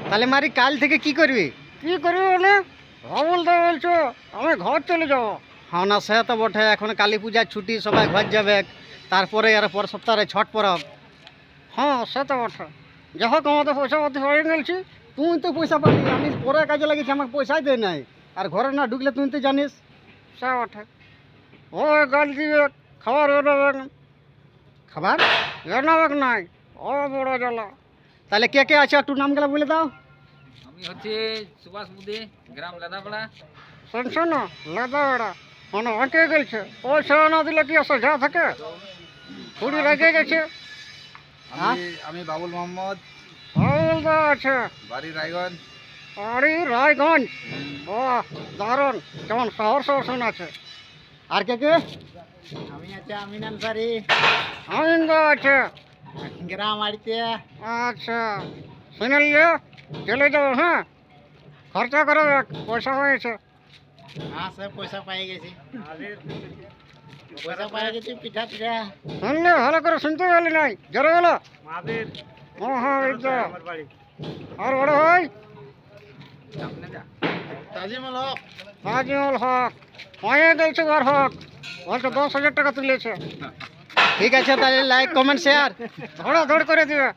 তাহলে মারি কাল থেকে কি করবি? কি করবি মানে রাহুল দা বলছো আমি ঘর চলে যাবো। হ্যাঁ না, সে তো বটে, এখন কালী পূজার ছুটি, সবাই ঘর যাবে, তারপরে আর পর সপ্তাহে ছট পরব। হ্যাঁ সে তো বটে, যাই হোক আমাদের পয়সা পাতি হয়ে গেছি। তুই তো পয়সা পাবি, আমি পরে কাজে লাগিয়েছি, আমাকে পয়সাই দেয় নাই। আর ঘরে না ঢুকলে তুই তো জানিস। সে বটে। ও গাল দিবে, খাবার বানাবে, খাবার বানাবে নাই, ও বড় জ্বালা। তাহলে কে কে আছে একটু নামগুলো বলে দাও। আমি হচ্ছে সুভাষ মুদি, গ্রাম লাদাপাড়া। শুনছো না লেদা বেড়া মানে আঁকে গেছে, পয়সা না দিলে কি আসে যা থাকে ছুরি রেখে গেছে। আমি বাবুল মোহাম্মদ, রাহুল দা আছে বাড়ি রায়গঞ্জ। বাড়ি রায়গঞ্জ। বাহ দারুণ, কেমন শহর শহর শোন আছে। আর কে কে? আমি আছে আমিন আনসারি, আমিন দা আছে। গ্রাম আড়িতে। আচ্ছা শুনে নিলে চলে যাবো। হ্যাঁ খরচা করে দেখ, পয়সা হয়েছে। হ্যাঁ স্যার পয়সা পাই গেছি, পয়সা পাই গেছি, পিঠা পিঠা। শুনলে ভালো করে শুনতে পেলি নাই, জোরে বলো। মাদের ও হ্যাঁ এই তো। আর বড় ভাই তাজিমুল হক। তাজমহল হক হয়ে গেছে, ওর হক বলছে 10,000 টাকা তুলেছে। ঠিক আছে, তাহলে লাইক কমেন্ট শেয়ার ধড়া ধড় করে দিবে।